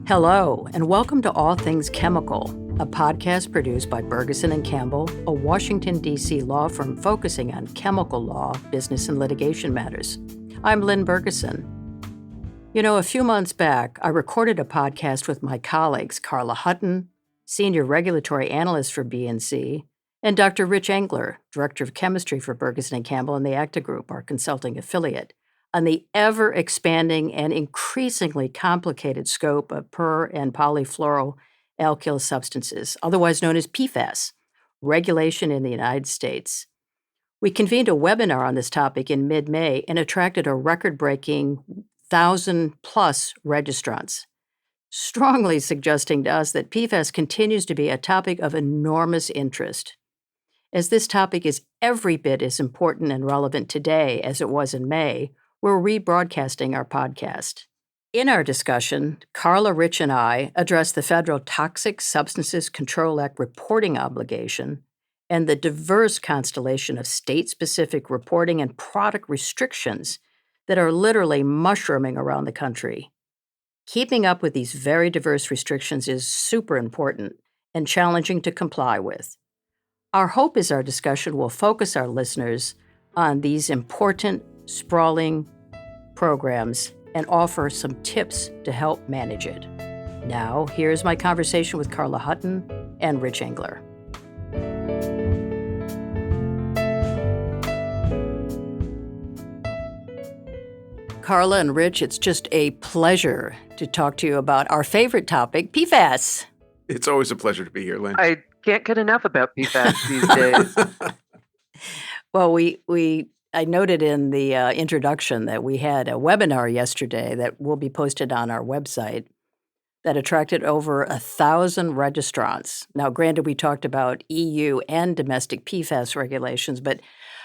Hello, and welcome to All Things Chemical, a podcast produced by Bergeson and Campbell, a Washington, D.C. law firm focusing on chemical law, business, and litigation matters. I'm Lynn Bergeson. You know, a few months back, I recorded a podcast with my colleagues, Carla Hutton, Senior Regulatory Analyst for BNC, and Dr. Rich Engler, Director of Chemistry for Bergeson and Campbell and the ACTA Group, our consulting affiliate, on the ever-expanding and increasingly complicated scope of per- and polyfluoroalkyl substances, otherwise known as PFAS, regulation in the United States. We convened a webinar on this topic in mid-May and attracted a record-breaking 1,000-plus registrants, strongly suggesting to us that PFAS continues to be a topic of enormous interest. As this topic is every bit as important and relevant today as it was in May, we're rebroadcasting our podcast. In our discussion, Carla, Rich, and I address the federal Toxic Substances Control Act reporting obligation and the diverse constellation of state-specific reporting and product restrictions that are literally mushrooming around the country. Keeping up with these very diverse restrictions is super important and challenging to comply with. Our hope is our discussion will focus our listeners on these important, sprawling programs and offer some tips to help manage it. Now, here's my conversation with Carla Hutton and Rich Engler. Carla and Rich, it's just a pleasure to talk to you about our favorite topic, PFAS. It's always a pleasure to be here, Lynn. I can't get enough about PFAS these days. Well, I noted in the introduction that we had a webinar yesterday that will be posted on our website that attracted over 1,000 registrants. Now, granted, we talked about EU and domestic PFAS regulations, but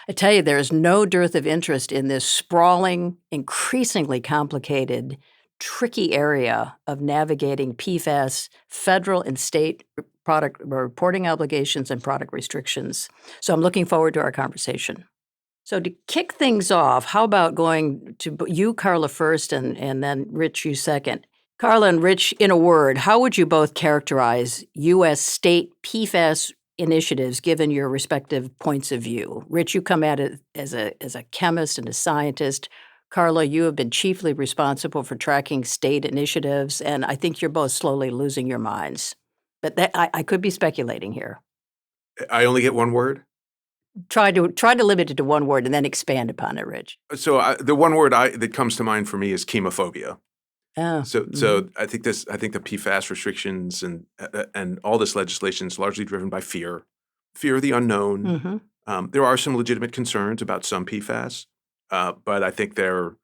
I tell you, there's no dearth of interest in this sprawling, increasingly complicated, tricky area of navigating PFAS federal and state product reporting obligations and product restrictions. So I'm looking forward to our conversation. So to kick things off, how about going to you, Carla, first, and then Rich, you second. Carla and Rich, in a word, how would you both characterize U.S. state PFAS initiatives given your respective points of view? Rich, you come at it as a chemist and a scientist. Carla, you have been chiefly responsible for tracking state initiatives, and I think you're both slowly losing your minds. But I could be speculating here. I only get one word? Try to limit it to one word and then expand upon it, Rich. So the one word that comes to mind for me is chemophobia. Oh, So I think the PFAS restrictions and all this legislation is largely driven by fear of the unknown. Mm-hmm. There are some legitimate concerns about some PFAS, but I think they're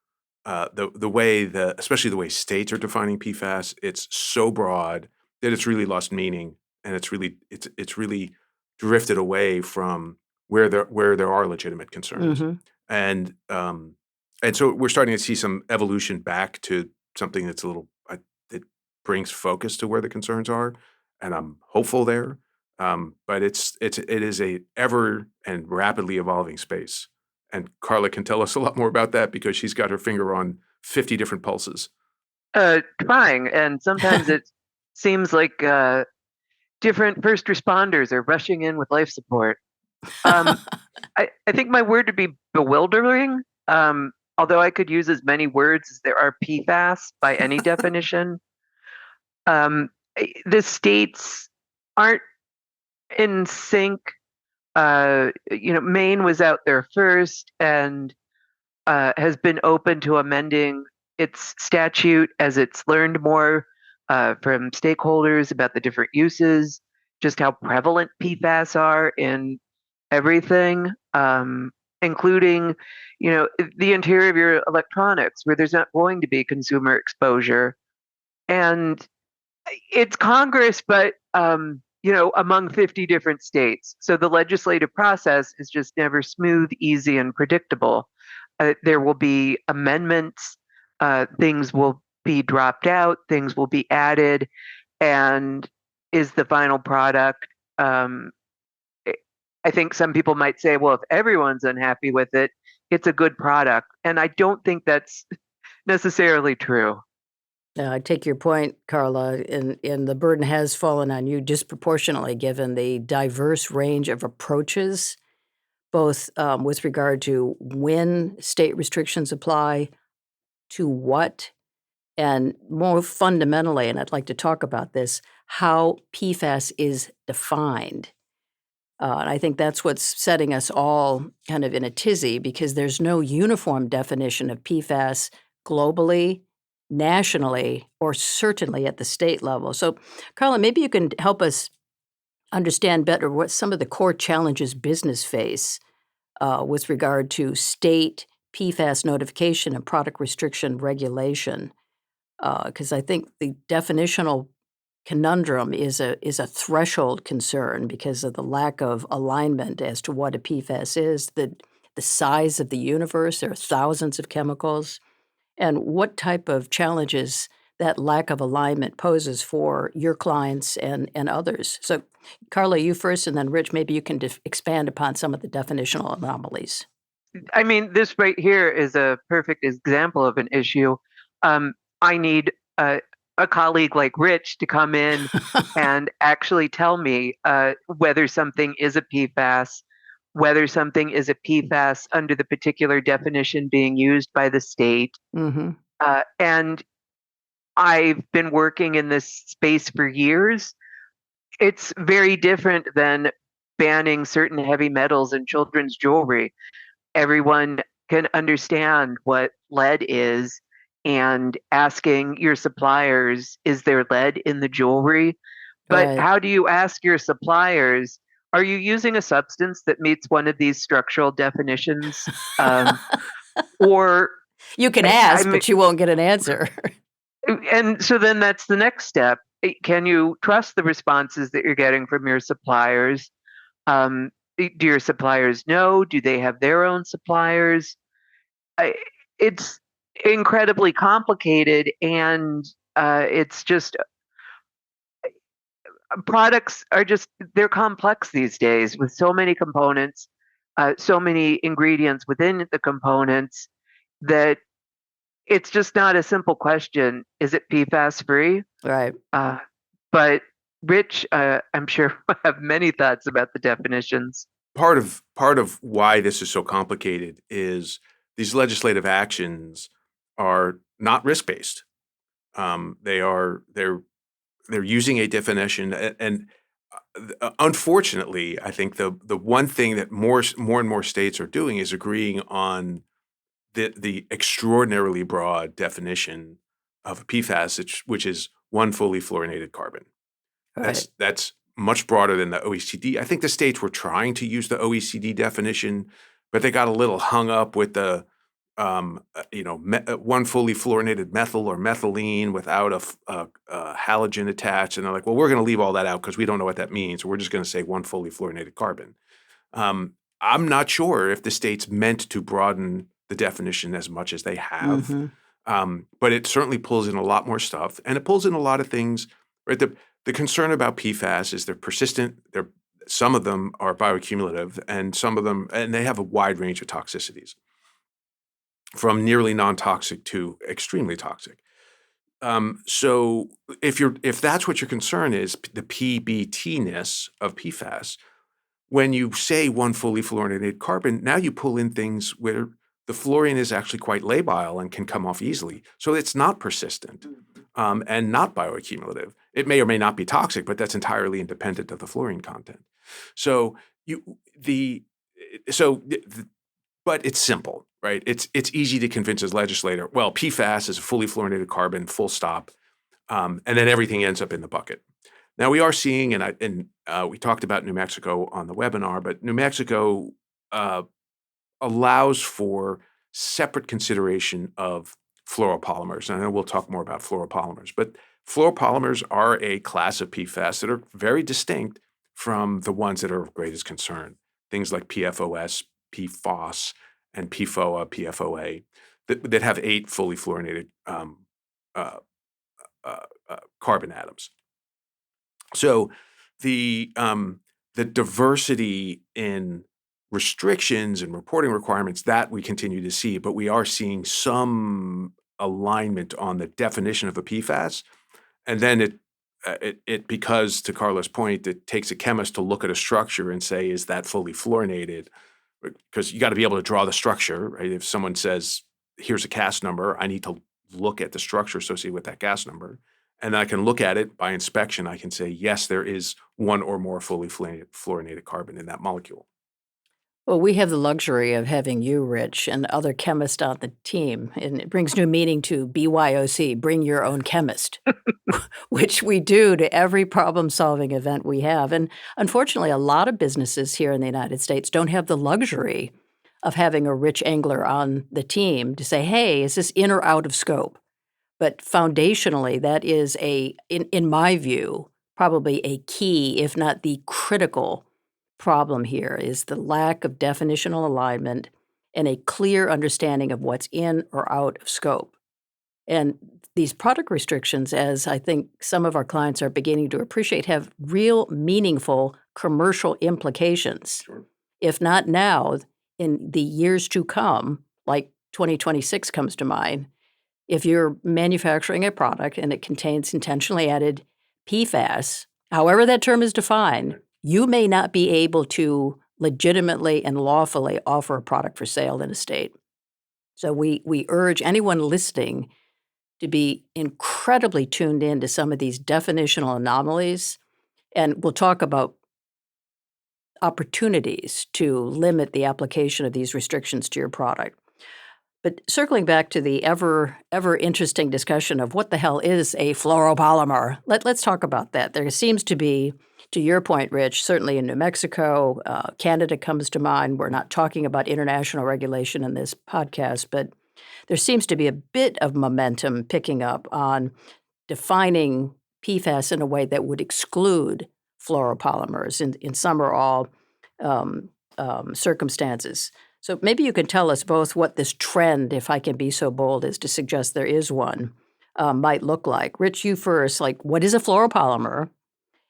the way especially the way states are defining PFAS, it's so broad that it's really lost meaning, and it's really drifted away from where there are legitimate concerns, Mm-hmm. and so we're starting to see some evolution back to something that's that brings focus to where the concerns are, and I'm hopeful there. But it is a ever and rapidly evolving space, and Carla can tell us a lot more about that because she's got her finger on 50 different pulses. Trying, and sometimes it seems like different first responders are rushing in with life support. I think my word would be bewildering. Although I could use as many words as there are PFAS by any definition. The states aren't in sync. Maine was out there first and has been open to amending its statute as it's learned more from stakeholders about the different uses, just how prevalent PFAS are in everything, including, the interior of your electronics, where there's not going to be consumer exposure. And it's Congress, but, among 50 different states. So the legislative process is just never smooth, easy, and predictable. There will be amendments, things will be dropped out, things will be added, and is the final product. I think some people might say, well, if everyone's unhappy with it, it's a good product. And I don't think that's necessarily true. I take your point, Carla, and the burden has fallen on you disproportionately given the diverse range of approaches, both with regard to when state restrictions apply, to what, and more fundamentally, and I'd like to talk about this, how PFAS is defined. And I think that's what's setting us all kind of in a tizzy because there's no uniform definition of PFAS globally, nationally, or certainly at the state level. So, Carla, maybe you can help us understand better what some of the core challenges business face with regard to state PFAS notification and product restriction regulation. Because I think the definitional conundrum is a threshold concern because of the lack of alignment as to what a PFAS is, the size of the universe. There are thousands of chemicals, and what type of challenges that lack of alignment poses for your clients and others. So, Carla, you first, and then Rich, maybe you can expand upon some of the definitional anomalies. I mean, this right here is a perfect example of an issue. I need a colleague like Rich to come in and actually tell me whether something is a PFAS, whether something is a PFAS under the particular definition being used by the state. Mhm. And I've been working in this space for years. It's very different than banning certain heavy metals in children's jewelry. Everyone can understand what lead is, and asking your suppliers, is there lead in the jewelry? But Right. how do you ask your suppliers, are you using a substance that meets one of these structural definitions? Or You can I ask, mean, but you won't get an answer. and so then that's the next step. Can you trust the responses that you're getting from your suppliers? Do your suppliers know? Do they have their own suppliers? I, it's incredibly complicated, and it's just products are just they're complex these days with so many components, so many ingredients within the components that it's just not a simple question. Is it PFAS free? Right. Uh, but Rich, I'm sure have many thoughts about the definitions. Part of why this is so complicated is these legislative actions are not risk-based. They're using a definition, and unfortunately, I think the one thing that more and more states are doing is agreeing on the extraordinarily broad definition of PFAS, which is one fully fluorinated carbon. Right. That's much broader than the OECD. I think the states were trying to use the OECD definition, but they got a little hung up with the one fully fluorinated methyl or methylene without a halogen attached, and they're like, well, we're going to leave all that out because we don't know what that means. We're just going to say one fully fluorinated carbon. I'm not sure if the states meant to broaden the definition as much as they have, Mhm. but it certainly pulls in a lot more stuff, and it pulls in a lot of things. Right, the concern about PFAS is they're persistent. Some of them are bioaccumulative, and some of them, and they have a wide range of toxicities, from nearly non-toxic to extremely toxic. So if that's what your concern is, the PBT-ness of PFAS, when you say one fully fluorinated carbon, now you pull in things where the fluorine is actually quite labile and can come off easily. So it's not persistent and not bioaccumulative. It may or may not be toxic, but that's entirely independent of the fluorine content. So you the so the, but it's simple, right? It's easy to convince a legislator. Well, PFAS is a fully fluorinated carbon, full stop, and then everything ends up in the bucket. Now we are seeing, and we talked about New Mexico on the webinar, but New Mexico uh, allows for separate consideration of fluoropolymers. And I know we'll talk more about fluoropolymers, but fluoropolymers are a class of PFAS that are very distinct from the ones that are of greatest concern. Things like PFOS, PFOS, and PFOA, PFOA, that have 8 fully fluorinated uh, carbon atoms. So the diversity in restrictions and reporting requirements that we continue to see, but we are seeing some alignment on the definition of a PFAS. And then because, to Carla's point, it takes a chemist to look at a structure and say, is that fully fluorinated? Because you got to be able to draw the structure, right? If someone says, here's a gas number, I need to look at the structure associated with that gas number. And I can look at it by inspection. I can say, yes, there is one or more fully fluorinated carbon in that molecule. Well, we have the luxury of having you, Rich, and other chemists on the team, and it brings new meaning to BYOC, bring your own chemist, which we do to every problem-solving event we have. And unfortunately, a lot of businesses here in the United States don't have the luxury of having a Rich Engler on the team to say, hey, is this in or out of scope? But foundationally, that is in my view, probably a key, if not the critical problem here is the lack of definitional alignment and a clear understanding of what's in or out of scope. And these product restrictions, as I think some of our clients are beginning to appreciate, have real meaningful commercial implications. Sure. If not now, in the years to come, like 2026 comes to mind, if you're manufacturing a product and it contains intentionally added PFAS, however that term is defined, you may not be able to legitimately and lawfully offer a product for sale in a state. So we urge anyone listening to be incredibly tuned in to some of these definitional anomalies, and we'll talk about opportunities to limit the application of these restrictions to your product. But circling back to the ever interesting discussion of what the hell is a fluoropolymer, let's talk about that. There seems to be, to your point, Rich, certainly in New Mexico, Canada comes to mind. We're not talking about international regulation in this podcast, but there seems to be a bit of momentum picking up on defining PFAS in a way that would exclude fluoropolymers in some or all circumstances. So maybe you can tell us both what this trend, if I can be so bold as to suggest there is one, might look like. Rich, you first, like what is a fluoropolymer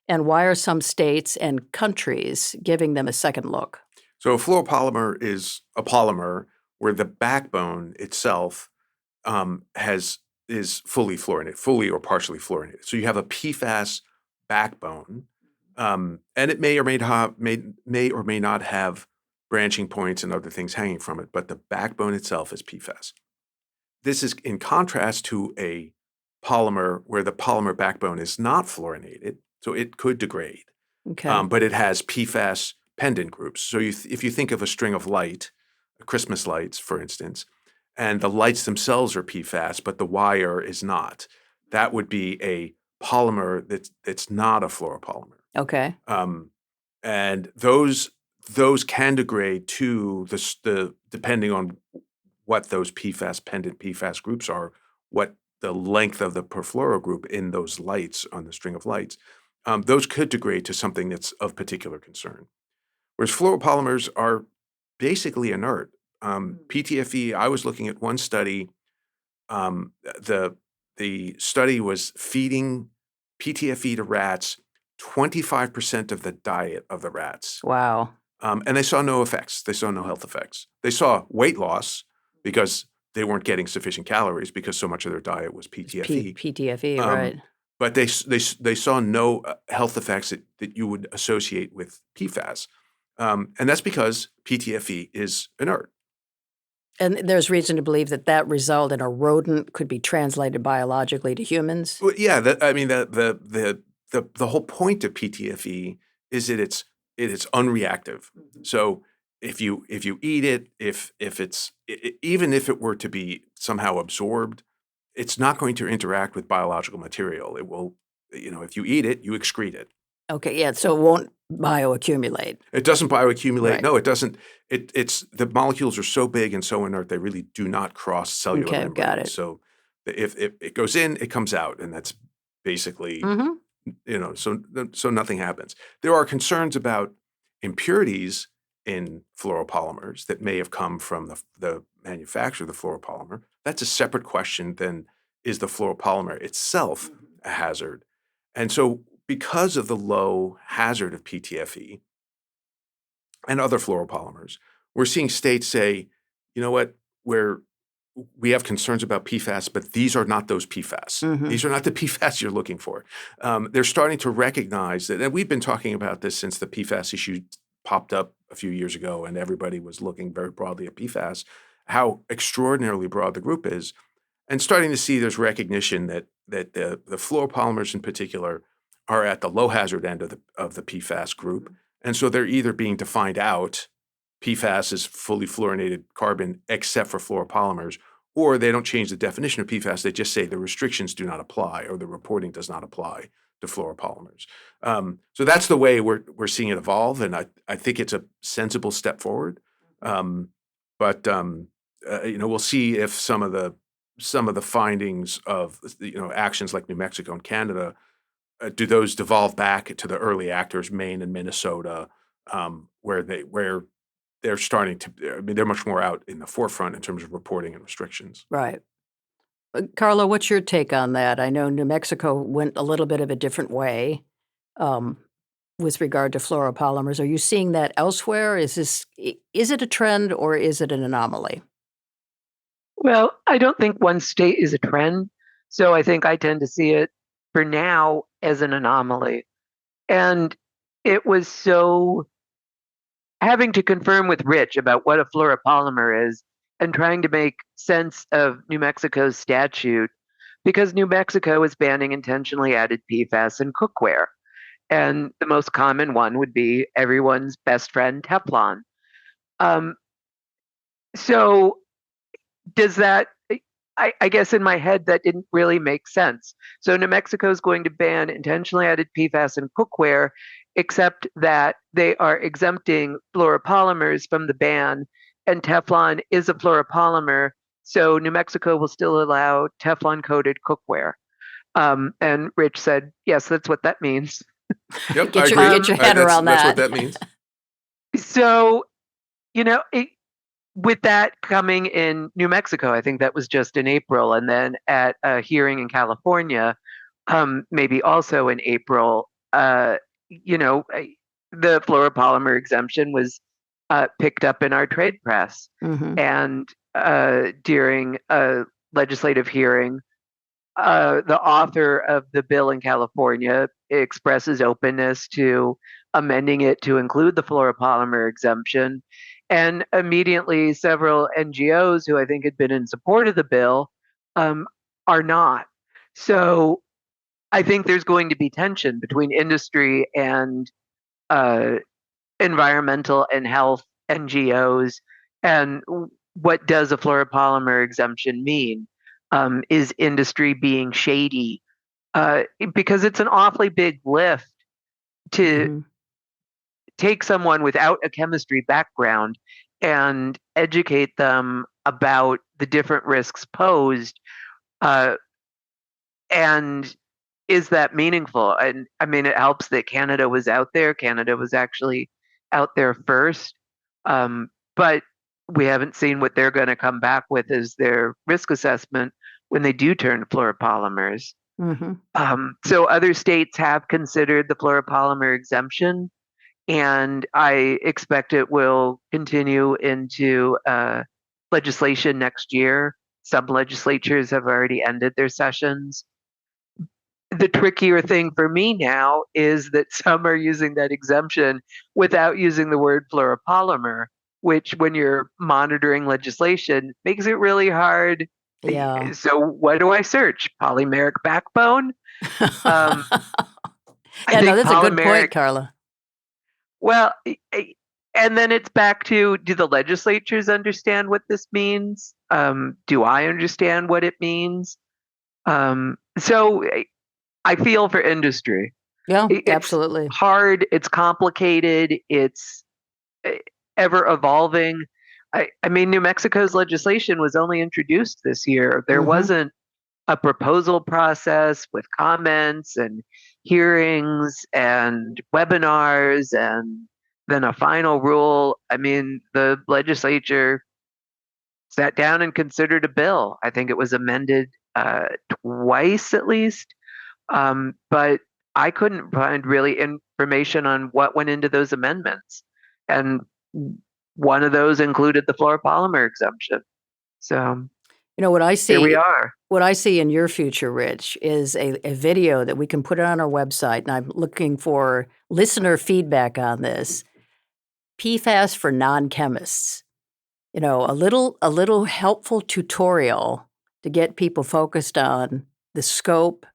and why are some states and countries giving them a second look? So a fluoropolymer is a polymer where the backbone itself is fully fluorinated, fully or partially fluorinated. So you have a PFAS backbone, and it may or may not have branching points and other things hanging from it, but the backbone itself is PFAS. This is in contrast to a polymer where the polymer backbone is not fluorinated, so it could degrade, Okay. but it has PFAS pendant groups. So if you think of a string of light, Christmas lights, for instance, and the lights themselves are PFAS, but the wire is not, that would be a polymer that's not a fluoropolymer. Okay. And those can degrade to the depending on what those PFAS pendant PFAS groups are, what the length of the perfluoro group in those lights on the string of lights, those could degrade to something that's of particular concern. Whereas fluoropolymers are basically inert. PTFE, I was looking at one study. The study was feeding PTFE to rats 25% of the diet of the rats. Wow. And they saw no effects. They saw no health effects. They saw weight loss because they weren't getting sufficient calories because so much of their diet was PTFE. PTFE, right. But they saw no health effects that you would associate with PFAS. And that's because PTFE is inert. And there's reason to believe that result in a rodent could be translated biologically to humans? Well, yeah, the whole point of PTFE is that it's unreactive. So if you eat it, even if it were to be somehow absorbed, it's not going to interact with biological material. It will, if you eat it, you excrete it. Okay, yeah, so it won't bioaccumulate. It doesn't bioaccumulate. Right. No, it doesn't. It's the molecules are so big and so inert, they really do not cross cellular Okay, membranes. got it. So if it goes in, it comes out, and that's basically, so nothing happens. There are concerns about impurities in fluoropolymers that may have come from the manufacture of the fluoropolymer. That's a separate question than is the fluoropolymer itself a hazard. And so because of the low hazard of PTFE and other fluoropolymers, we're seeing states say, you know what, we're we have concerns about PFAS, but these are not those PFAS. Mhm. These are not the PFAS you're looking for. They're starting to recognize that, and we've been talking about this since the PFAS issue popped up a few years ago, and everybody was looking very broadly at PFAS, how extraordinarily broad the group is, and starting to see there's recognition that the fluoropolymers in particular are at the low hazard end of the PFAS group, and so they're either being defined out. PFAS is fully fluorinated carbon except for fluoropolymers, or they don't change the definition of PFAS. They just say the restrictions do not apply or the reporting does not apply to fluoropolymers. So that's the way we're seeing it evolve, and I think it's a sensible step forward. But we'll see if some of the findings of actions like New Mexico and Canada do those devolve back to the early actors, Maine and Minnesota, where they're starting to. I mean, they're much more out in the forefront in terms of reporting and restrictions. Right. Carla, what's your take on that? I know New Mexico went a little bit of a different way um, with regard to fluoropolymers. Are you seeing that elsewhere? Is it a trend or is it an anomaly? Well, I don't think one state is a trend. So I think I tend to see it for now as an anomaly. And it was so having to confirm with Rich about what a fluoropolymer is and trying to make sense of New Mexico's statute because New Mexico is banning intentionally added PFAS in cookware. And the most common one would be everyone's best friend, Teflon. Um, so does that, I guess in my head, that didn't really make sense. So New Mexico is going to ban intentionally added PFAS in cookware, except that they are exempting fluoropolymers from the ban, and Teflon is a fluoropolymer. So New Mexico will still allow Teflon coated cookware. And Rich said, yes, that's what that means. Yep, Get I your- agree. get your head around That's what that. that means. So, with that coming in New Mexico, I think that was just in April, and then at a hearing in California, maybe also in April, the fluoropolymer exemption was picked up in our trade press, Mhm. and during a legislative hearing, the author of the bill in California expresses openness to amending it to include the fluoropolymer exemption. And immediately, several NGOs who I think had been in support of the bill are not. So I think there's going to be tension between industry and uh, environmental and health NGOs. And what does a fluoropolymer exemption mean? Is industry being shady? Because it's an awfully big lift to Mhm. take someone without a chemistry background and educate them about the different risks posed. Uh, and is that meaningful? And I mean, it helps that Canada was out there. Canada was actually out there first. But we haven't seen what they're going to come back with as their risk assessment when they do turn to fluoropolymers. Mhm. So other states have considered the fluoropolymer exemption, and I expect it will continue into legislation next year. Some legislatures have already ended their sessions. The trickier thing for me now is that some are using that exemption without using the word fluoropolymer, which, when you're monitoring legislation, makes it really hard. Yeah. So, what do I search? Polymeric backbone? Um, I Yeah, no, think that's a good polymeric. point, Carla. Well, and then it's back to, do the legislatures understand what this means? Do I understand what it means? So I feel for industry. Yeah, It's absolutely. hard, it's complicated, it's eh, ever evolving. I mean, New Mexico's legislation was only introduced this year. There Mhm. wasn't a proposal process with comments and hearings and webinars and then a final rule. I mean, the legislature sat down and considered a bill. I think it was amended twice at least. But I couldn't find really information on what went into those amendments. And one of those included the fluoropolymer exemption. So What I Here we see are. what I see in your future, Rich, is a video that we can put on our website, and I'm looking for listener feedback on this. PFAS for non-chemists. A little helpful tutorial to get people focused on the scope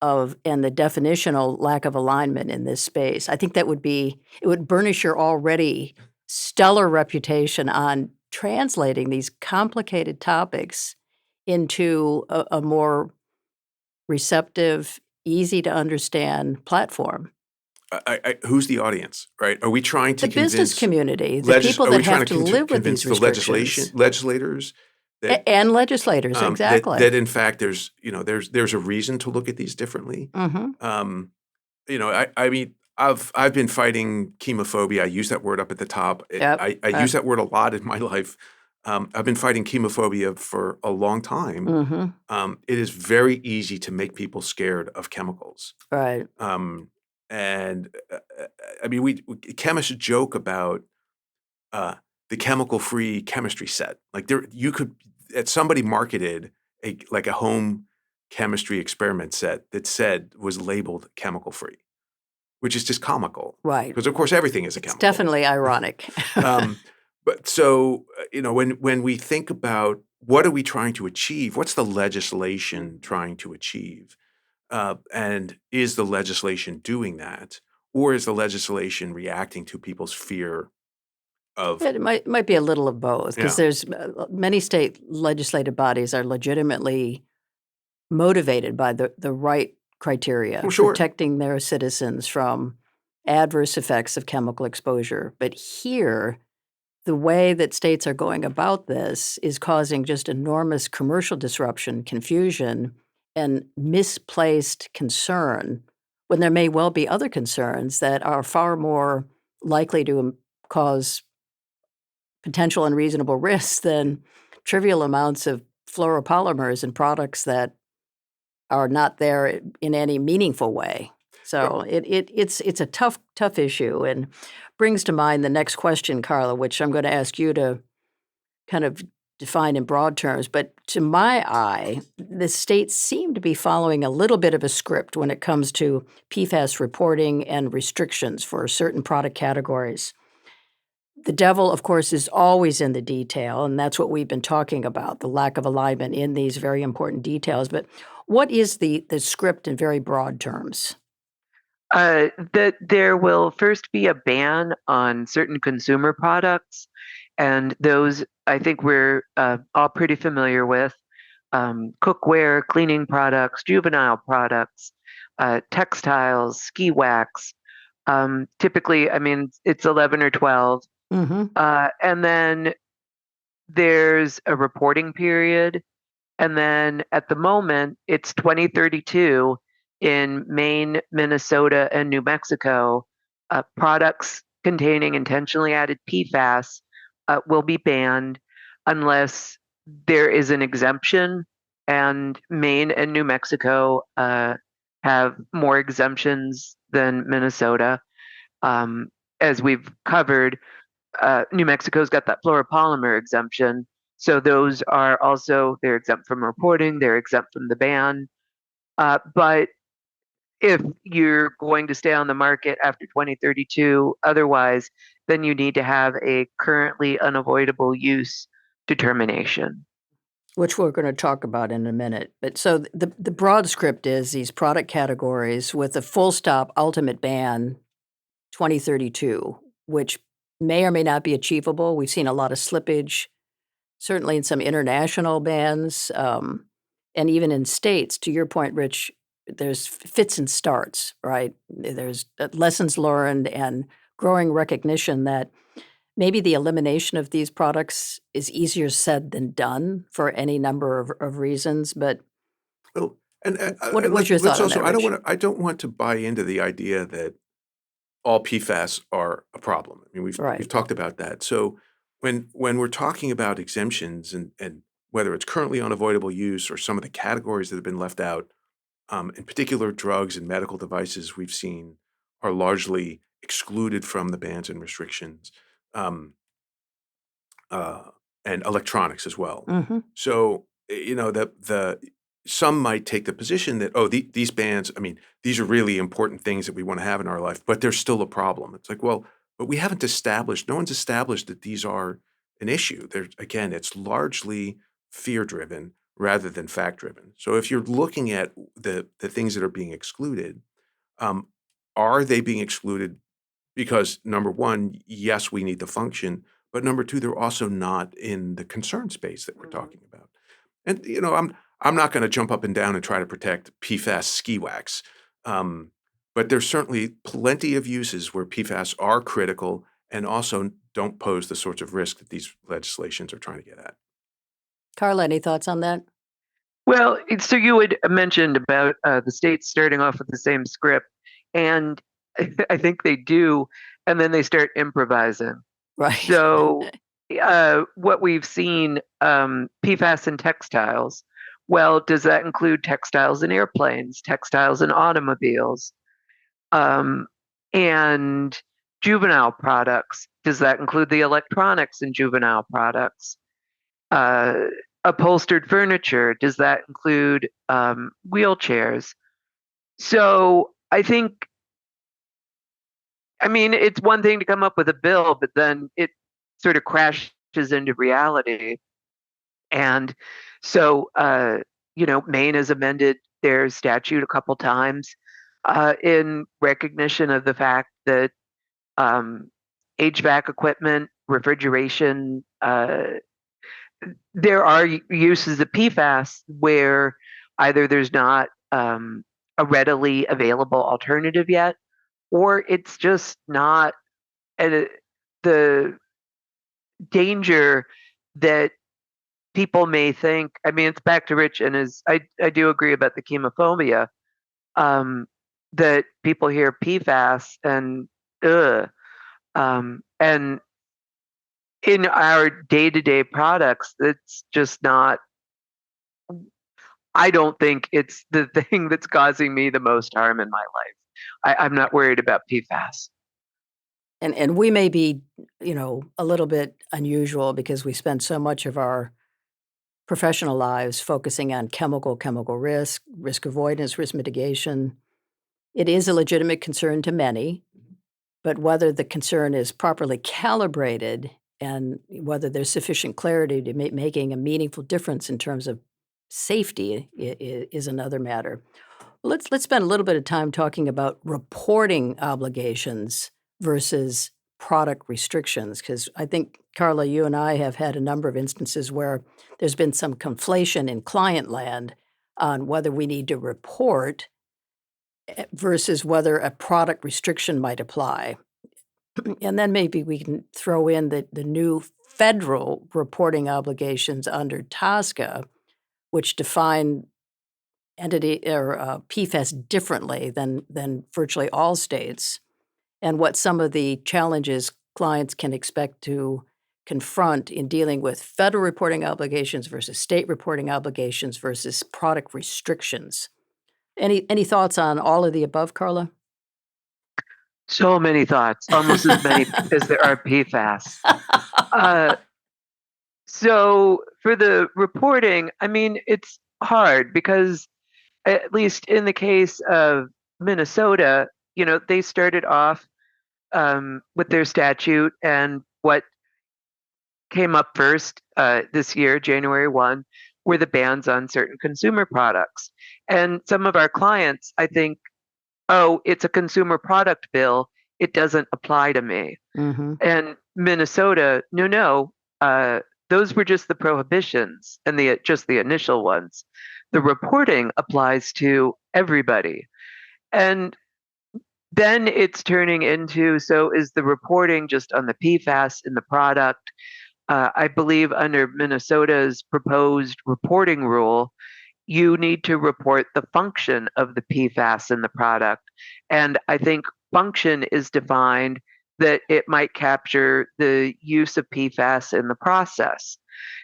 of and the definitional lack of alignment in this space. I think it would burnish your already stellar reputation on translating these complicated topics into a more receptive, easy to understand platform. Who's the audience, right? Are we trying to The business convince community, the people are we that trying have to to live with convince these the restrictions. legislators that And legislators, that exactly. in fact there's a reason to look at these differently? Mhm. Um, I mean, I've been fighting chemophobia. I use that word up at the top. Yep. I use that word a lot in my life. I've been fighting chemophobia for a long time. Mhm. It is very easy to make people scared of chemicals. Right. Um, and I mean, chemists joke about uh, the chemical-free chemistry set. Like you could, somebody marketed a home chemistry experiment set that was labeled chemical-free, which is just comical Right. because of course everything is a It's chemical. definitely ironic. Um, but so when we think about what are we trying to achieve, what's the legislation trying to achieve? And is the legislation doing that? Or is the legislation reacting to people's fear of, It might be a little of both because yeah, there's many state legislative bodies are legitimately motivated by the right well, criteria, sure. protecting their citizens from adverse effects of chemical exposure. But here, the way that states are going about this is causing just enormous commercial disruption, confusion, and misplaced concern when there may well be other concerns that are far more likely to cause potential unreasonable risks than trivial amounts of fluoropolymers in products that are not there in any meaningful way. But So it's a tough issue and brings to mind the next question, Carla, which I'm gonna ask you to kind of define in broad terms. But to my eye, the states seem to be following a little bit of a script when it comes to PFAS reporting and restrictions for certain product categories. The devil, of course, is always in the detail, and that's what we've been talking about, the lack of alignment in these very important details. But what is the script in very broad terms? That there will first be a ban on certain consumer products, and those I think we're all pretty familiar with. Cookware, cleaning products, juvenile products, textiles, ski wax. Typically, I mean, it's 11 or 12. Mhm. And then there's a reporting period. And then at the moment, it's 2032 in Maine, Minnesota, and New Mexico. Products containing intentionally added PFAS will be banned unless there is an exemption. And Maine and New Mexico have more exemptions than Minnesota. Um, as we've covered, New Mexico's got that fluoropolymer exemption. So those are also, they're exempt from reporting, they're exempt from the ban. But if you're going to stay on the market after 2032 otherwise, then you need to have a currently unavoidable use determination. Which we're gonna talk about in a minute. But so the broad script is these product categories with a full stop ultimate ban 2032, which may or may not be achievable. We've seen a lot of slippage, certainly in some international bans, and even in states. To your point, Rich, there's fits and starts, right? There's lessons learned and growing recognition that maybe the elimination of these products is easier said than done for any number of reasons. But well, and what's your thought let's on also, that, Rich? I don't want to buy into the idea that all PFAS are a problem. I mean, we've Right. talked about that. So when we're talking about exemptions and whether it's currently unavoidable use or some of the categories that have been left out, in particular, drugs and medical devices we've seen are largely excluded from the bans and restrictions, um, uh, and electronics as well. Mhm. So the some might take the position that, oh, these bans, I mean, these are really important things that we want to have in our life, but they're still a problem. It's like, well, but we haven't established, no one's established that these are an issue. Again, it's largely fear driven rather than fact driven. So if you're looking at the things that are being excluded, um, are they being excluded because number one, yes, we need the function, but number two, they're also not in the concern space that we're talking about. And I'm not going to jump up and down and try to protect PFAS ski wax, but there's certainly plenty of uses where PFAS are critical and also don't pose the sorts of risk that these legislations are trying to get at. Carla, any thoughts on that? Well, so you had mentioned about the states starting off with the same script, and I think they do, and then they start improvising. Right. So, what we've seen, PFAS in textiles. Well, does that include textiles in airplanes, textiles in automobiles, and juvenile products? Does that include the electronics in juvenile products? Upholstered furniture, does that include wheelchairs? So I mean, it's one thing to come up with a bill, but then it sort of crashes into reality. And so, Maine has amended their statute a couple times in recognition of the fact that HVAC equipment, refrigeration, there are uses of PFAS where either there's not a readily available alternative yet, or it's just not the danger that people may think. I mean, it's back to Rich and I do agree about the chemophobia, that people hear PFAS and and in our day-to-day products, it's just not. I don't think it's the thing that's causing me the most harm in my life. I'm not worried about PFAS. And we may be, a little bit unusual because we spend so much of our professional lives focusing on chemical risk avoidance, risk mitigation. It is a legitimate concern to many, but whether the concern is properly calibrated and whether there's sufficient clarity to making a meaningful difference in terms of safety is another matter. Let's spend a little bit of time talking about reporting obligations versus product restrictions, because I think, Carla, you and I have had a number of instances where there's been some conflation in client land on whether we need to report versus whether a product restriction might apply. And then maybe we can throw in the new federal reporting obligations under TSCA, which define entity or PFAS differently than virtually all states, and what some of the challenges clients can expect to confront in dealing with federal reporting obligations versus state reporting obligations versus product restrictions. Any thoughts on all of the above, Carla? So many thoughts, almost as many as there are PFAS. So for the reporting, I mean, it's hard because at least in the case of Minnesota, they started off with their statute, and what came up first this year, January 1, were the bans on certain consumer products. And some of our clients, I think, oh, it's a consumer product bill, it doesn't apply to me. Mm-hmm. And Minnesota, no, those were just the prohibitions and just the initial ones. The reporting applies to everybody. And then it's turning into, so is the reporting just on the PFAS in the product? I believe under Minnesota's proposed reporting rule, you need to report the function of the PFAS in the product. And I think function is defined that it might capture the use of PFAS in the process.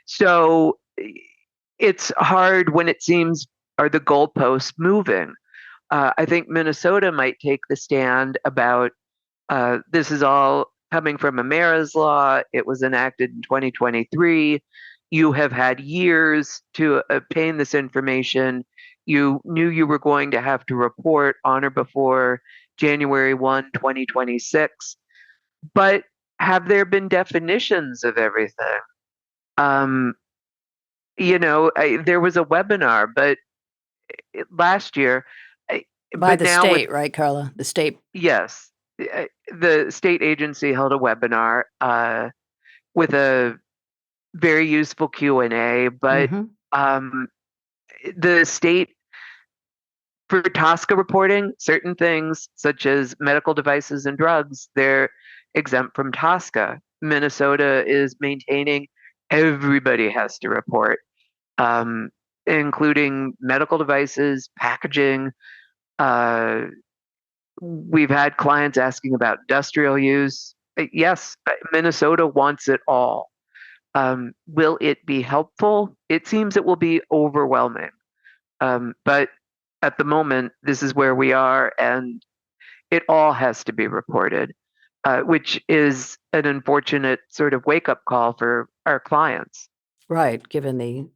So it's hard when it seems, are the goalposts moving? I think Minnesota might take the stand about this is all coming from Amara's law. It was enacted in 2023. You have had years to obtain this information. You knew you were going to have to report on or before January 1, 2026. But have there been definitions of everything? Um, there was a webinar, but last year, By but the now with state, right, Carla? The state. yes, the state agency held a webinar with a very useful Q&A, but Hmm. um, the state for TSCA reporting, certain things such as medical devices and drugs, they're exempt from TSCA. Minnesota is maintaining everybody has to report, um, including medical devices, packaging. Uh, we've had clients asking about industrial use. Yes, Minnesota wants it all. Will it be helpful? It seems it will be overwhelming. But at the moment, this is where we are, and it all has to be reported, which is an unfortunate sort of wake up call for our clients. Right, given the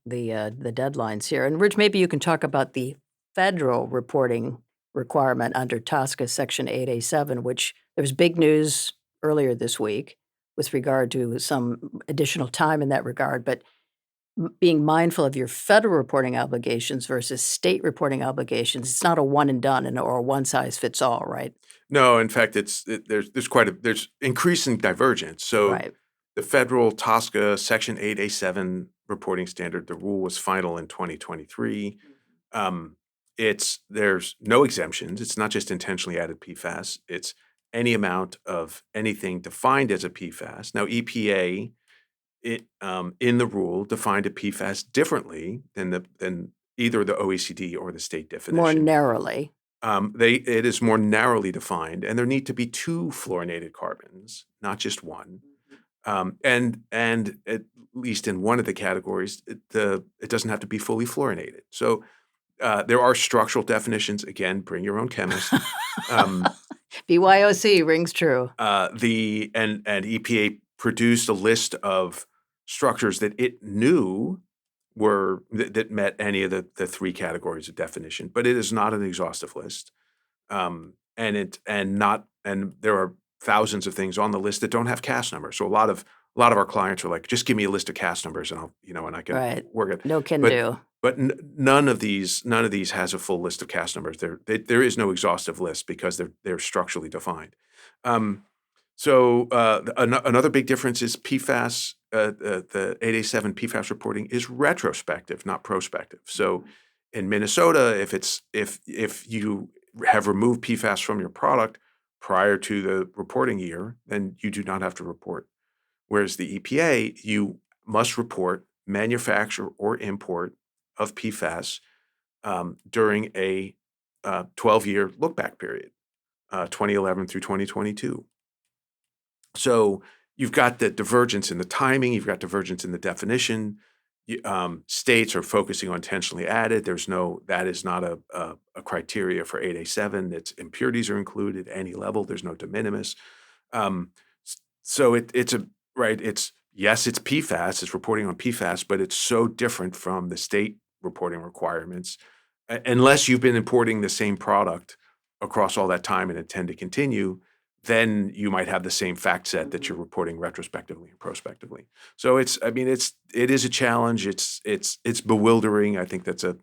deadlines here. And Rich, maybe you can talk about the federal reporting requirement under TSCA Section 8A7, which there was big news earlier this week with regard to some additional time in that regard. But being mindful of your federal reporting obligations versus state reporting obligations, it's not a one and done or a one size fits all, right? No, in fact, there's increasing divergence. So Right. the federal TSCA Section 8A7 reporting standard, the rule was final in 2023. Um, there's no exemptions. It's not just intentionally added PFAS. It's any amount of anything defined as a PFAS. Now, EPA in the rule defined a PFAS differently than either the OECD or the state More definition. narrowly. It is more narrowly defined, and there need to be two fluorinated carbons, not just one. And at least in one of the categories, it doesn't have to be fully fluorinated. So there are structural definitions. Again, bring your own chemist. Um, BYOC rings true. and EPA produced a list of structures that it knew that met any of the three categories of definition, but it is not an exhaustive list. And there are thousands of things on the list that don't have cast numbers. So a lot of our clients are like, just give me a list of cast numbers and and I can Right. work it. No can But do. none of these has a full list of cast numbers. There is no exhaustive list because they're structurally defined. Um, Another big difference is PFAS. The 8A7 PFAS reporting is retrospective, not prospective. So in Minnesota, if you have removed PFAS from your product prior to the reporting year, then you do not have to report. Whereas the EPA, you must report manufacture or import of PFAS during a 12-year look-back period, 2011 through 2022. So you've got the divergence in the timing, you've got divergence in the definition. States are focusing on intentionally added. That is not a criteria for 8A7. It's impurities are included, any level. There's no de minimis. Um, so it's right. Yes, it's PFAS. It's reporting on PFAS, but it's so different from the state reporting requirements. Unless you've been importing the same product across all that time and intend to continue, then you might have the same fact set that you're reporting retrospectively and prospectively. So it is a challenge. It's bewildering. I think that's a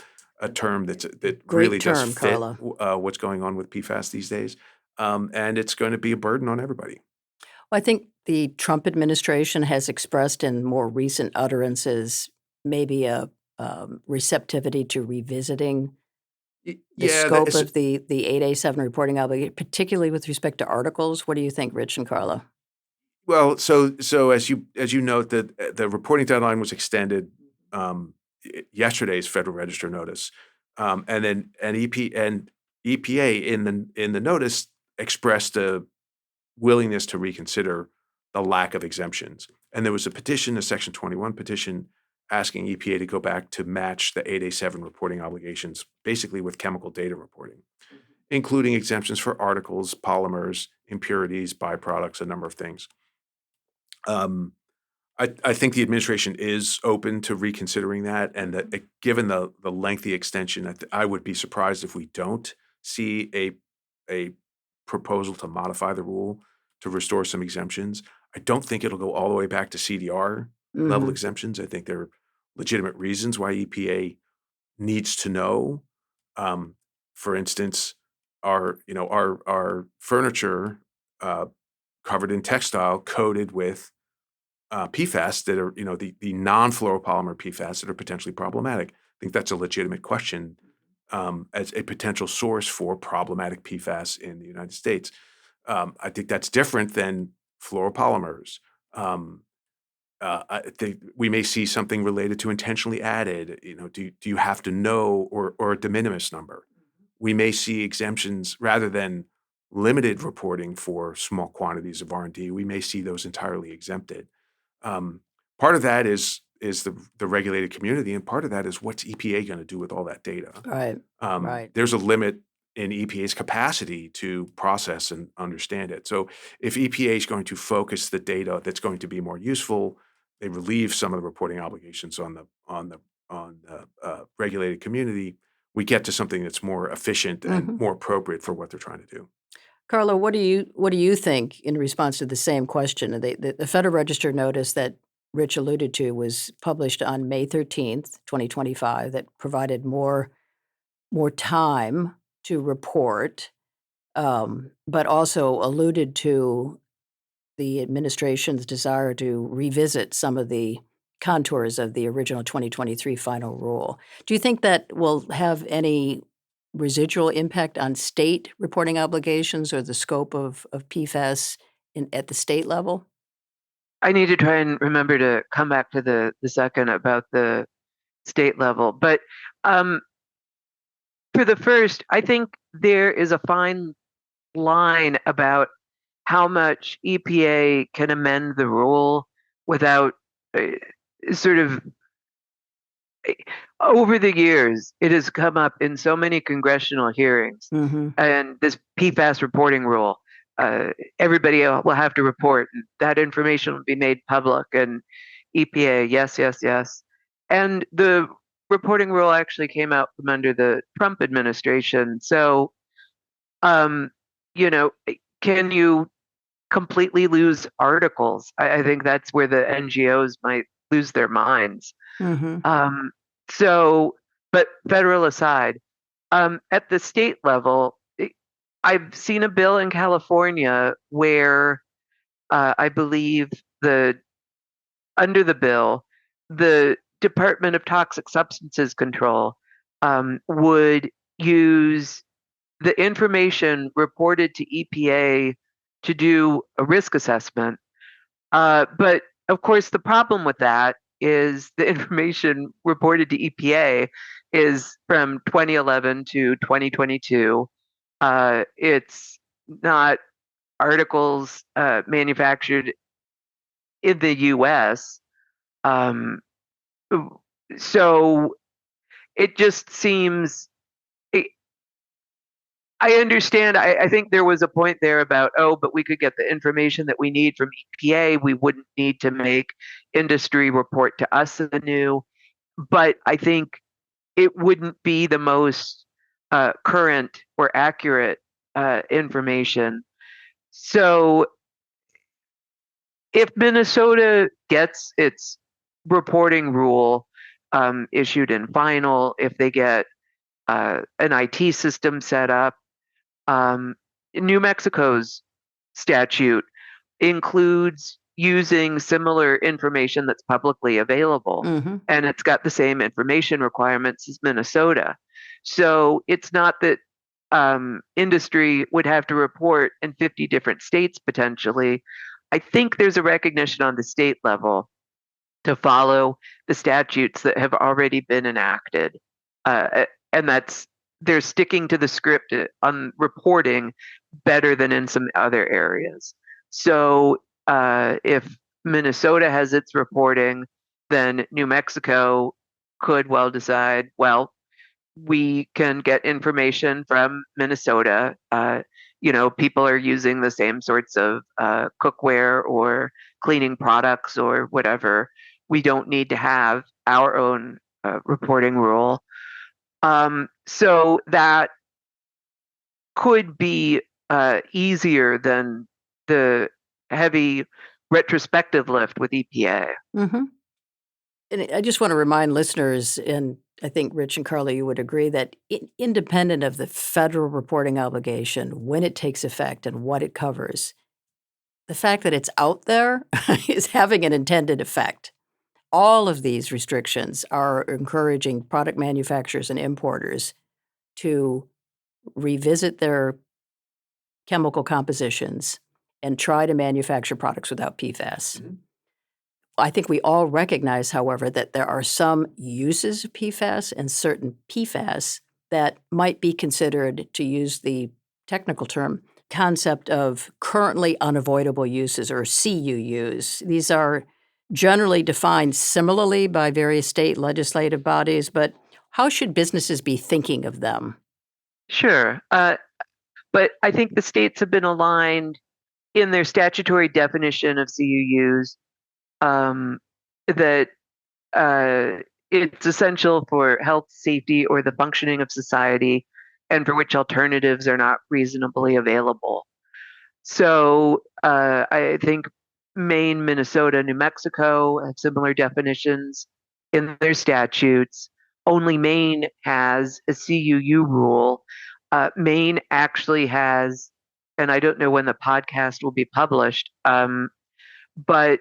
term that Great really does term, fit Carla. what's going on with PFAS these days. And it's going to be a burden on everybody. Well, I think the Trump administration has expressed in more recent utterances maybe a receptivity to revisiting the Yeah, scope of the 8A7 reporting obligation, particularly with respect to articles. What do you think, Rich and Carla? well, so as you note, the reporting deadline was extended yesterday's Federal Register notice, and EPA in the notice expressed a willingness to reconsider the lack of exemptions, and there was a petition, a Section 21 petition, asking EPA to go back to match the 8A7 reporting obligations, basically with chemical data reporting, including exemptions for articles, polymers, impurities, byproducts, a number of things. Um, I think the administration is open to reconsidering that, and that given the lengthy extension, I would be surprised if we don't see a proposal to modify the rule to restore some exemptions. I don't think it'll go all the way back to CDR level Mhm. exemptions. I think there are legitimate reasons why EPA needs to know. Um, for instance, our furniture uh, covered in textile coated with PFAS that are, the non-fluoropolymer PFAS that are potentially problematic. I think that's a legitimate question as a potential source for problematic PFAS in the United States. I think that's different than fluoropolymers. Um, I think we may see something related to intentionally added. Do you have to know or a de minimis number? We may see exemptions rather than limited reporting for small quantities of R&D. We may see those entirely exempted. Um, Part of that is the regulated community, and part of that is what's EPA going to do with all that data. Right. Right. There's a limit in EPA's capacity to process and understand it. So if EPA is going to focus the data that's going to be more useful, they relieve some of the reporting obligations on the regulated community. We get to something that's more efficient and Mhm. more appropriate for what they're trying to do. Carla, what do you think in response to the same question? The Federal Register notice that Rich alluded to was published on May 13th, 2025, that provided more time to report, but also alluded to the administration's desire to revisit some of the contours of the original 2023 final rule. Do you think that will have any residual impact on state reporting obligations or the scope of PFAS at the state level? I need to try and remember to come back to the second about the state level. But um, for the first, I think there is a fine line about how much EPA can amend the rule without uh, sort of over the years, it has come up in so many congressional hearings, Mhm. and this PFAS reporting rule. Everybody will have to report. And that information will be made public, and EPA, yes, yes, yes. And the reporting rule actually came out from under the Trump administration. So, um, you know, can you completely lose articles? I think that's where the NGOs might lose their minds. Mhm. Um, so, but federal aside, at the state level, I've seen a bill in California where I believe the under the bill, the Department of Toxic Substances Control would use the information reported to EPA to do a risk assessment. But of course, the problem with that is the information reported to EPA is from 2011 to 2022. It's not articles manufactured in the US. Um, so it just seems I understand. I think there was a point there about, oh, but we could get the information that we need from EPA. We wouldn't need to make industry report to us anew. But I think it wouldn't be the most current or accurate information. So if Minnesota gets its reporting rule issued in final, if they get an IT system set up, um, New Mexico's statute includes using similar information that's publicly available, Mhm. and it's got the same information requirements as Minnesota. So it's not that industry would have to report in 50 different states potentially. I think there's a recognition on the state level to follow the statutes that have already been enacted. And that's they're sticking to the script on reporting better than in some other areas. So if Minnesota has its reporting, then New Mexico could well decide, well, we can get information from Minnesota. people are using the same sorts of cookware or cleaning products or whatever. We don't need to have our own reporting rule. So that could be easier than the heavy retrospective lift with EPA. Mm-hmm. And I just want to remind listeners, and I think Rich and Carla, you would agree that independent of the federal reporting obligation, when it takes effect and what it covers, the fact that it's out there is having an intended effect. All of these restrictions are encouraging product manufacturers and importers to revisit their chemical compositions and try to manufacture products without PFAS. Mhm. I think we all recognize, however, that there are some uses of PFAS and certain PFAS that might be considered, to use the technical term, concept of currently unavoidable uses, or CUUs. These are generally defined similarly by various state legislative bodies, but how should businesses be thinking of them? Sure. But I think the states have been aligned in their statutory definition of CUUs, that it's essential for health, safety, or the functioning of society, and for which alternatives are not reasonably available. So I think Maine, Minnesota, New Mexico have similar definitions in their statutes. Only Maine has a CUU rule. Maine actually has, and I don't know when the podcast will be published, but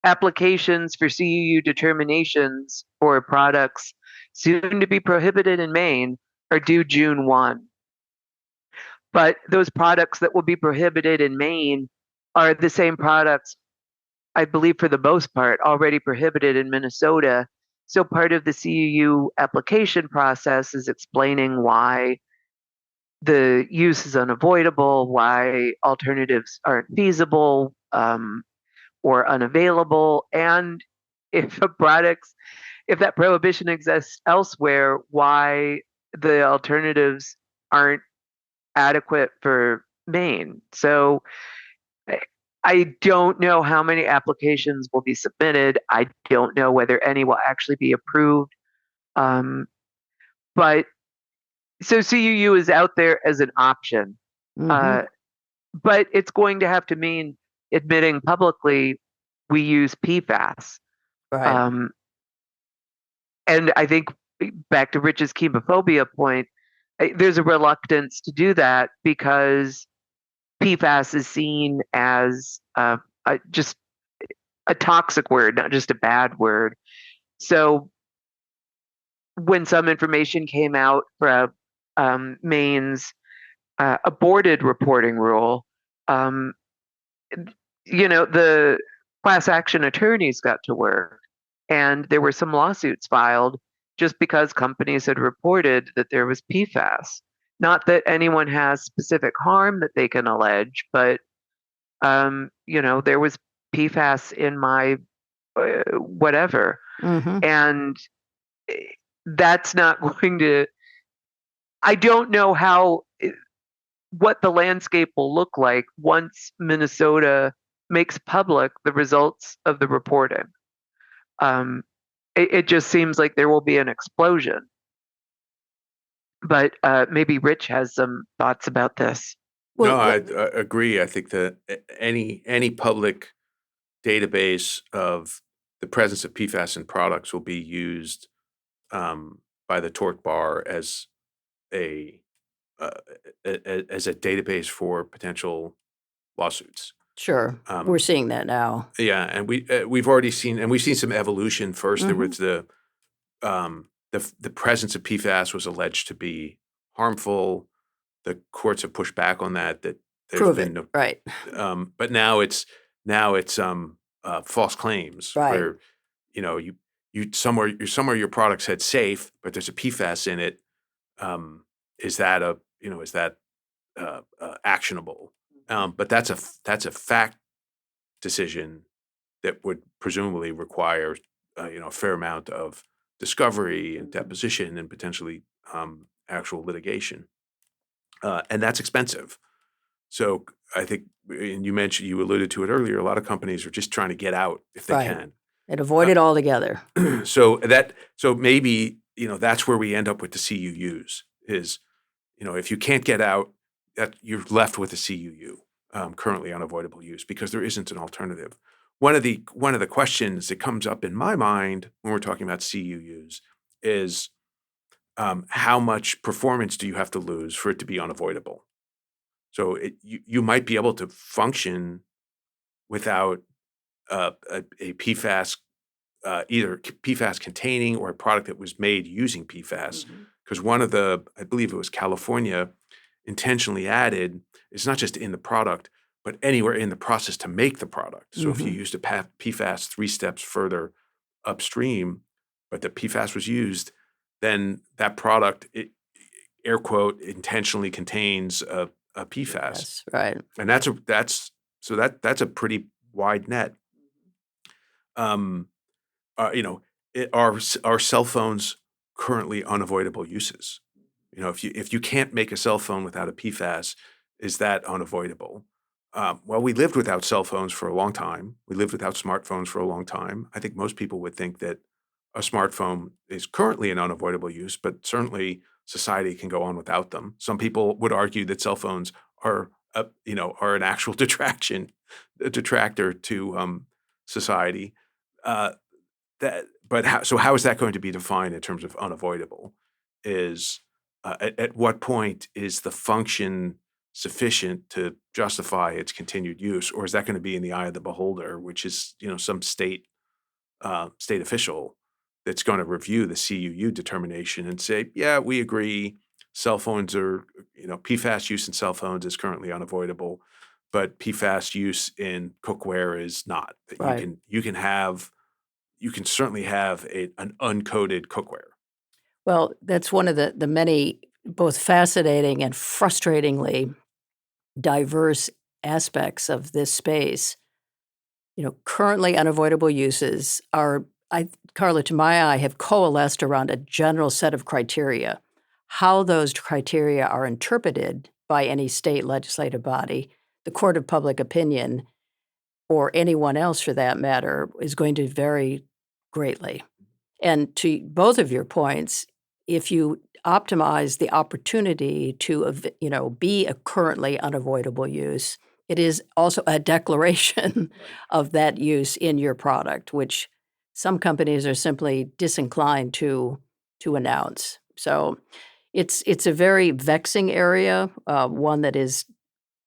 applications for CUU determinations for products soon to be prohibited in Maine are due June 1. But those products that will be prohibited in Maine are the same products, I believe, for the most part, already prohibited in Minnesota. So part of the CUU application process is explaining why the use is unavoidable, why alternatives aren't feasible, or unavailable, and if if that prohibition exists elsewhere, why the alternatives aren't adequate for Maine. So I I don't know how many applications will be submitted. I don't know whether any will actually be approved. Um, but so CUU is out there as an option, Mhm. uh, but it's going to have to mean admitting publicly we use PFAS. Right. Um, and I think back to Rich's chemophobia point, there's a reluctance to do that because PFAS is seen as just a toxic word, not just a bad word. So when some information came out from Maine's aborted reporting rule, um, the class action attorneys got to work, and there were some lawsuits filed just because companies had reported that there was PFAS. Not that anyone has specific harm that they can allege, but there was PFAS in my whatever, Mhm. and eh, that's not going to. I don't know what the landscape will look like once Minnesota makes public the results of the reporting. Um, it just seems like there will be an explosion. But maybe Rich has some thoughts about this. No, Well, I agree. I think that any public database of the presence of PFAS in products will be used by the tort bar as a uh, as a database for potential lawsuits. sure. We're Um, seeing that now. yeah, and we've already seen, and we've seen some evolution. First, there Mhm. was the presence of PFAS was alleged to be harmful. The courts have pushed back on that. That there's Prove been it. no, Right. but now it's false claims Right. where somewhere your product said safe, but there's a PFAS in it. Um, is that actionable? But that's a fact decision that would presumably require a fair amount of discovery and deposition and potentially actual litigation. and that's expensive. So I think, and you alluded to it earlier, a lot of companies are just trying to get out if they Right. can. And avoid it altogether. So maybe, that's where we end up with the CUUs is, if you can't get out, that you're left with a CUU, currently unavoidable use, because there isn't an alternative. One of the questions that comes up in my mind when we're talking about CUUs is, how much performance do you have to lose for it to be unavoidable? So you might be able to function without a PFAS, either PFAS containing or a product that was made using PFAS. Because I believe it was California, intentionally added, it's not just in the product, but anywhere in the process to make the product. So if you used a PFAS 3 steps further upstream, but the PFAS was used, then that product, air quote, intentionally contains a PFAS. Yes, right. And that's a pretty wide net. Um, you know, are cell phones currently unavoidable uses? If you can't make a cell phone without a PFAS, is that unavoidable? Well, we lived without cell phones for a long time. We lived without smartphones for a long time. I think most people would think that a smartphone is currently an unavoidable use, but certainly society can go on without them. Some people would argue that cell phones are an actual a detractor to society. Uh, how is that going to be defined in terms of unavoidable? Is at what point is the function sufficient to justify its continued use, or is that going to be in the eye of the beholder, which is some state official that's going to review the CUU determination and say, yeah, we agree, cell phones are PFAS use in cell phones is currently unavoidable, but PFAS use in cookware is not. That Right. you can certainly have an uncoated cookware. Well, that's one of the many both fascinating and frustratingly diverse aspects of this space. Currently unavoidable uses are, Carla, to my eye, have coalesced around a general set of criteria. How those criteria are interpreted by any state legislative body, the court of public opinion, or anyone else for that matter, is going to vary greatly. And to both of your points, if you optimize the opportunity to, be a currently unavoidable use, it is also a declaration of that use in your product, which some companies are simply disinclined to announce. So it's a very vexing area, one that is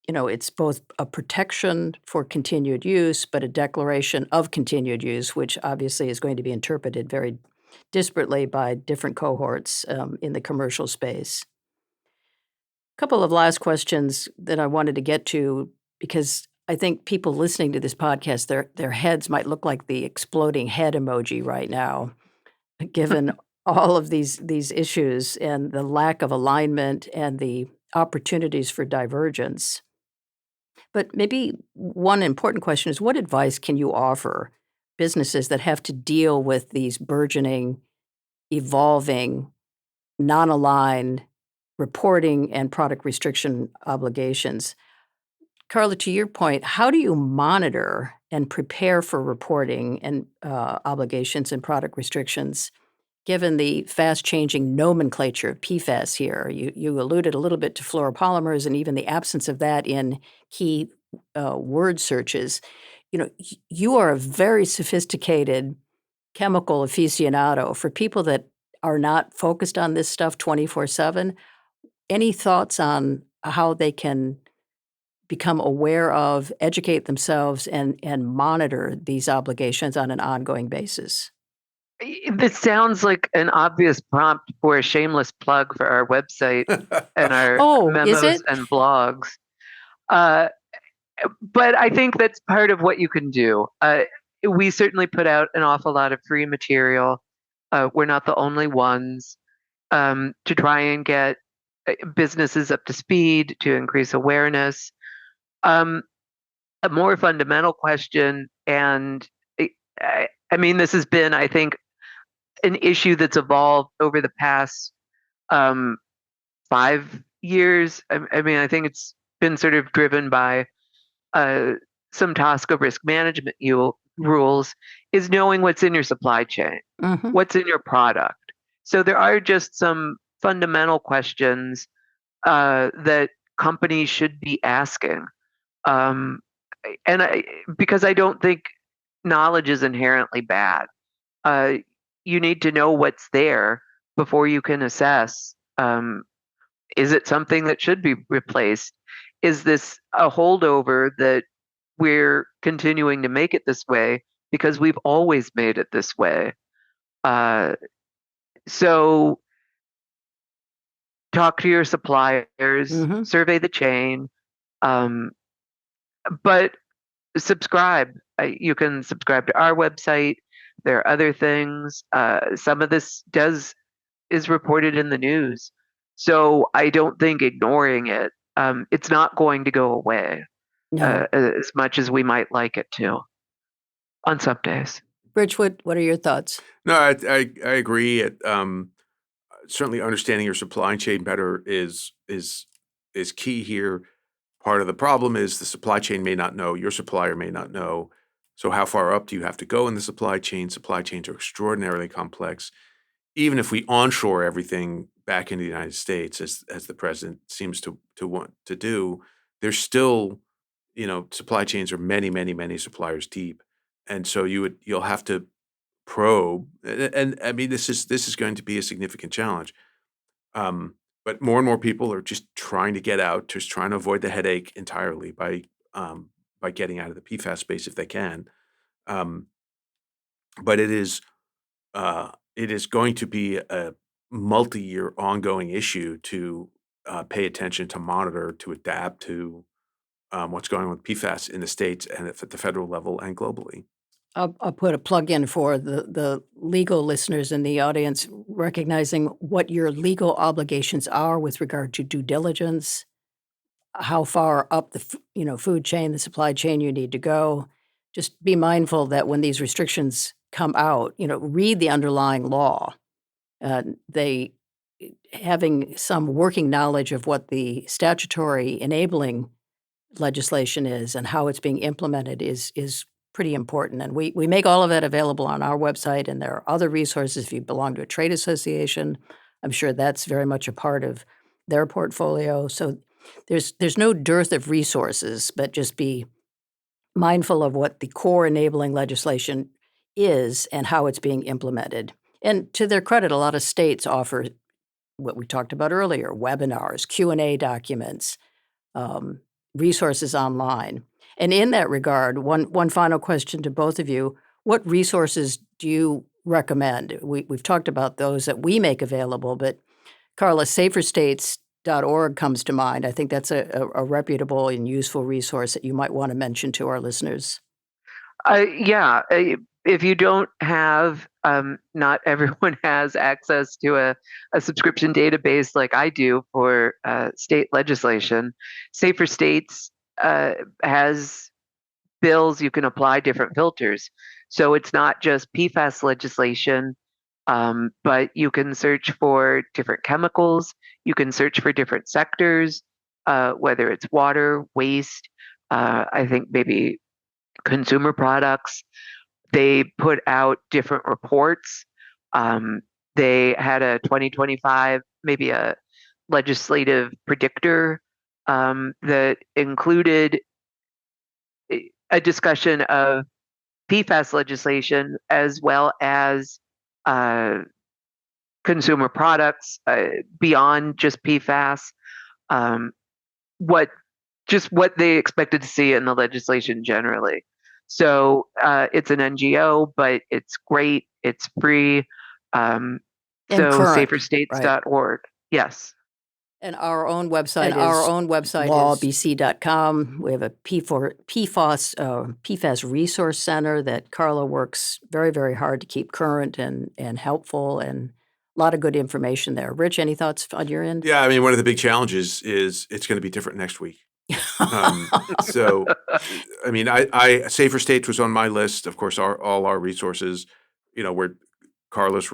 it's both a protection for continued use, but a declaration of continued use, which obviously is going to be interpreted very disparately by different cohorts in the commercial space. A couple of last questions that I wanted to get to, because I think people listening to this podcast, their heads might look like the exploding head emoji right now, given all of these issues and the lack of alignment and the opportunities for divergence. But maybe one important question is, what advice can you offer businesses that have to deal with these burgeoning, evolving, non-aligned reporting and product restriction obligations? Carla, to your point, how do you monitor and prepare for reporting and obligations and product restrictions, given the fast-changing nomenclature of PFAS here? You alluded a little bit to fluoropolymers and even the absence of that in key word searches. You are a very sophisticated chemical aficionado. For people that are not focused on this stuff 24/7, any thoughts on how they can become aware of, educate themselves, and monitor these obligations on an ongoing basis? This sounds like an obvious prompt for a shameless plug for our website and our Oh, is memos it? and blogs. Uh, but I think that's part of what you can do. We certainly put out an awful lot of free material. We're not the only ones to try and get businesses up to speed, to increase awareness. A more fundamental question, and I mean, this has been, I think, an issue that's evolved over the past 5 years, I mean, I think it's been sort of driven by uh, some TSCA risk management rules, is knowing what's in your supply chain, Mm-hmm. what's in your product. So there are just some fundamental questions that companies should be asking. Um, because I don't think knowledge is inherently bad. Uh, you need to know what's there before you can assess, is it something that should be replaced? Is this a holdover that we're continuing to make it this way because we've always made it this way? Uh, so talk to your suppliers, Mm-hmm. survey the chain, um, but subscribe. You can subscribe to our website. There are other things. Some of this is reported in the news, so I don't think ignoring it. It's not going to go away No. as much as we might like it to on some days. Rich, what are your thoughts? No, I agree. Certainly understanding your supply chain better is key here. Part of the problem is the supply chain may not know, your supplier may not know. So how far up do you have to go in the supply chain? Supply chains are extraordinarily complex. Even if we onshore everything back into the United States, as the president seems to want to do, there's still, supply chains are many, many, many suppliers deep. And so you'll have to probe. And I mean, this is going to be a significant challenge. Um, but more and more people are just trying to get out, just trying to avoid the headache entirely by getting out of the PFAS space if they can. Um, but it is going to be a multi-year ongoing issue to pay attention, to monitor, to adapt to what's going on with PFAS in the states and at the federal level and globally. I'll put a plug in for the legal listeners in the audience, recognizing what your legal obligations are with regard to due diligence, how far up the food chain, the supply chain you need to go. Just be mindful that when these restrictions come out, read the underlying law. They having some working knowledge of what the statutory enabling legislation is and how it's being implemented is pretty important. And we make all of that available on our website, and there are other resources if you belong to a trade association. I'm sure that's very much a part of their portfolio. So there's no dearth of resources, but just be mindful of what the core enabling legislation is and how it's being implemented. And to their credit, a lot of states offer what we talked about earlier, webinars, Q&A documents, um, resources online. And in that regard, one final question to both of you: what resources do you recommend? We've talked about those that we make available, but Carla, saferstates.org comes to mind. I think that's a reputable and useful resource that you might want to mention to our listeners. Yeah, if you don't have, not everyone has access to a subscription database like I do for state legislation. Safer States has bills you can apply different filters. So it's not just PFAS legislation, but you can search for different chemicals. You can search for different sectors, whether it's water, waste, I think maybe consumer products. They put out different reports. Um, they had a 2025, maybe a legislative predictor that included a discussion of PFAS legislation as well as uh, consumer products beyond just PFAS. Um, what what they expected to see in the legislation generally. So it's an NGO, but it's great. It's free. And So current, right? saferstates.org. Yes. And our own website is lawbc.com. We have a PFAS resource center that Carla works very, very hard to keep current and helpful, and a lot of good information there. Rich, any thoughts on your end? Yeah, I mean, one of the big challenges is it's going to be different next week. So, I mean, I Safer States was on my list. Of course, all our resources, where Carla's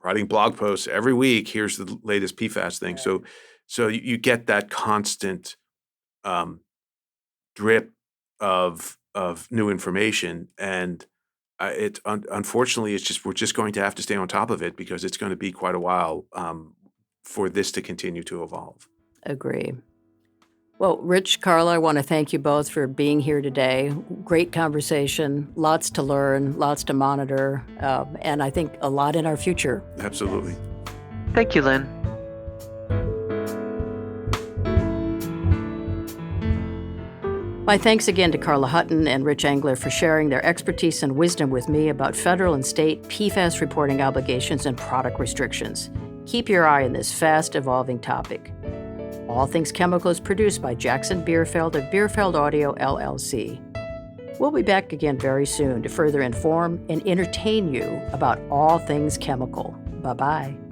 writing blog posts every week. Here's the latest PFAS thing. Right. So you get that constant um, drip of new information, and unfortunately, we're just going to have to stay on top of it because it's going to be quite a while for this to continue to evolve. Agree. Well, Rich, Carla, I want to thank you both for being here today. Great conversation, lots to learn, lots to monitor, and I think a lot in our future. Absolutely. Thank you, Lynn. My thanks again to Carla Hutton and Rich Engler for sharing their expertise and wisdom with me about federal and state PFAS reporting obligations and product restrictions. Keep your eye on this fast-evolving topic. All Things Chemical is produced by Jackson Bierfeld of Bierfeld Audio, LLC. We'll be back again very soon to further inform and entertain you about all things chemical. Bye-bye.